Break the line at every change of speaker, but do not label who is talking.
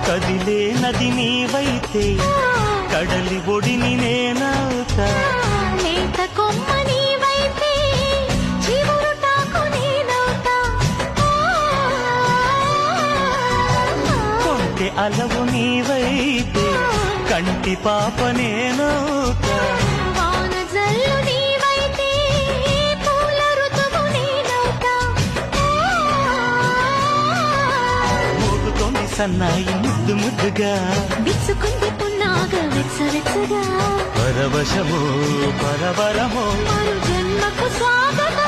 కదిలే నది నీవైతే కడలి ఒడిని నేనవుతా.
లేత కొమ్మ నీవైతే చివురుటాకు నేనవుతా.
కొంటె అలవు నీవైతే కంటి పాప నేనవుతా.
వాన జల్లు నీవైతే పూల ఋతువు నేనవుతా.
మోగుతోంది సన్నాయి ముద్దు ముద్దుగా,
విచ్చుకుంది పున్నాగ వెచ్చవెచ్చగా.
పరవశము పరవరము
మరు జన్మకు స్వాగతం.